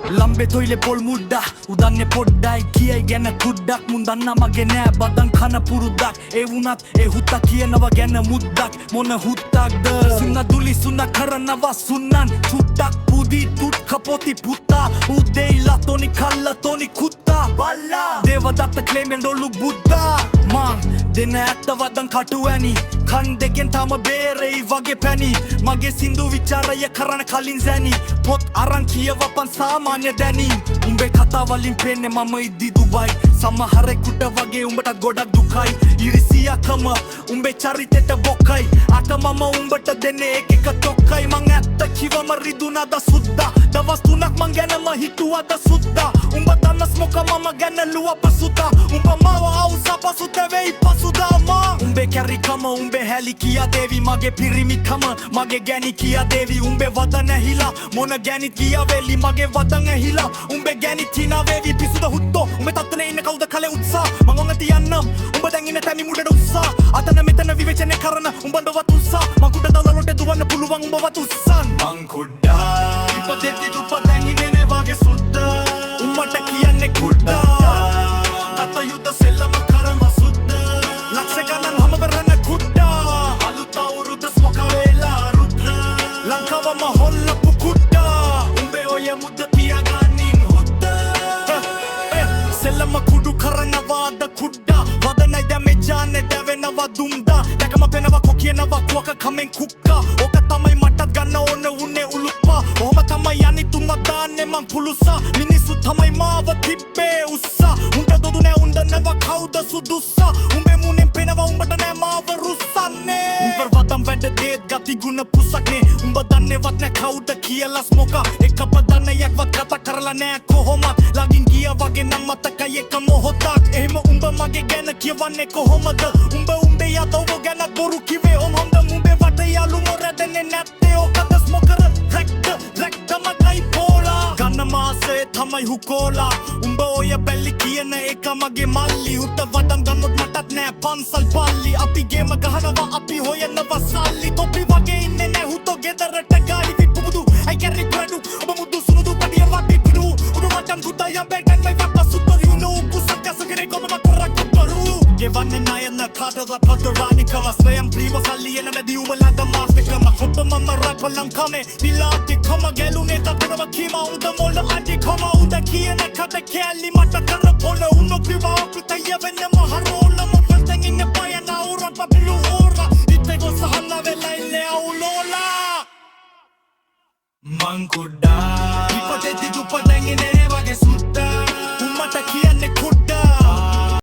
ලම්බේ තොයිලේ පොල් මුද්දා උදන්නේ පොඩ්ඩයි කියයි ගැන කුඩ්ඩක් මුන් දන්නා මගේ නෑ බදන් කන පුරුද්දක් ඒ වුණත් ඒ හුත්තා කියනවා ගැන මුද්දක් මොන හුත්තක්ද සුන්න දුලි සුන්න කරනවා සුන්නන් චුට්ටක් පුදි තුත් කපොති පුත්තා උදේilla toni kalla toni kutta balla devadatta claiming dolu buddha man දෙන ඇත්ත වදන් කටු ඇනි කන් දෙකෙන් තම බේරෙයි වගේ පැණි මගේ සින්දු විචාරය කරන කලින් සැනි පොත් අරන් කියවපන් සාමාන්‍ය දැනි උඹේ කතා වලින් පේන්නේ මම ඉද්දි දුබයි සමහරෙකුට වගේ උඹට ගොඩක් දුකයි ඉරිසියාකම උඹේ චරිතෙට බොකයි අත මම උඹට දෙන්නේ එක එක තොක්කයි මං ඇත්ත කිවම රිදුනද සුද්දා දවස් 3ක් මං ගැනම හිතුවද සුද්දා උඹ දන්නස් මොක මම ගැන ලුව පසුදා උඹ මාව අවුසා පසුත වෙයි පසුදා උඹේ කැරිකම උඹේ හැලි කියා දේවි මගේ පිරිමිකම මගේ ගැනි කියා දේවි උඹේ වදන ඇහිලා මොන ගැනි කියා වෙලි මගේ වදන් ඇහිලා උඹේ ගැනි තිනා වේවි පිසුද හුත්තෝ උඹේ තත්තනේ ඉන්න කවුද කලේ උත්සා මං ඔන්න තියන්නම් උඹ දැන් ඉන්න තැනි මුඩට උත්සා අතන මෙතන විවේචනය කරන උඹව වතුස්සා මං කුඩ දවලට දුවන්න පුළුවන් උඹ වතුස්සන් මං කුඩා ඉපදෙද්දි දුප දැන් ඉන්නේ වගේ සුද්දා උඹට කියන්නේ කුඩා අත යුද සෙල්ලම කරම සුද්දා ලක්ෂ ගණන් හැම කරන කුඩා අලුත අවුරුද්ද ස්මොක වෙලා රුද්දා ලංකාවම හොල්ලපු කුඩා උඹේ ඔය මුද්ද තියාගන්නින් හොද්දා සෙල්ලම කුඩු කරනවාද කුඩා වදනයි දැමෙජානේ දැවෙනවා දුම්දා දැකම පෙනවා කොකියනවා කුවක කමෙන් කුක්කා ඕක තමයි මටත් ගන්න ඕන උන්නේ උලුප්පා ඔහම තමයි යනි තුන්ව දාන්නේ මං පුලුසා මිනිස්සු තමයි මාව තිබ්බේ උස්සා උන්ට දොදු නෑ උන්ද නැව කවුද සුදුස්සා උඹේ මුණෙන් පෙනවා උඹට නෑ මාව රුස්සන්නේ උඹ වදම් වැඩ දේත් ගති ගුණ පුසක්නේ උඹ දන්නේවත් නෑ කවුද කියලා ස්මෝකා එක බදන්නයක්වත් කතා කරලා නෑ කොහොමත් ළඟින් ගියා වගේ නම් මතකයි එක මොහොතක් එහෙම උඹ මගේ ගැන කියවන්නේ කොහොමද උඹේ යතව ගැන බොරු කිවේ හොඳ උඹේ වට යාළු මොරදන්නේ නැත්තේ ඕකද ස්මෝකර රැක්ට මගයි පෝලා ගන්න මාසේ තමයි හුකෝලා උඹ ඔය බැල්ලි කියන එක මගේ මල්ලි උත වදම් ගන්නොත් මටත් නෑ පන්සල් පල්ලි අපි ගේම ගහනවා අපි හොයනවා සල්ලි තොපි වගේ ඉන්නේ නෑ හුතෝ ගෙදරට ගාලි විප්පුදු අයි කැරි බඩු ඔබ මුදු සුනුදු පඩිය වටි පිටු ඔබ වටන් දුතා යම් බෙන් මයි වප්ප සුපර් යු නෝ කුසක සගරේ කොම මතරක් කරු ගෙවන්නේ ණයන කාටද පොතරානි කවස්වයන් ප්‍රීව සල්ලි එන මැදි උඹලද මාස්ටර් මම ඔබ මම රැප් ලංකාවේ දිලාටි කොම ගැලුනේ තතරව කීමා උද මොළ අඩි කොම උද කියන කත කැලි මට කර පොළ උන්නු කිවා අපිට යවෙන්න මහරෝල මොකටද ඉන්න පයන උරන් පපිලු හොරා ඉතේ සහන්න වෙලා ඉන්නේ අවුලෝලා මං කුඩා ඉපදෙද්දි දුප දැන් ඉන්නේ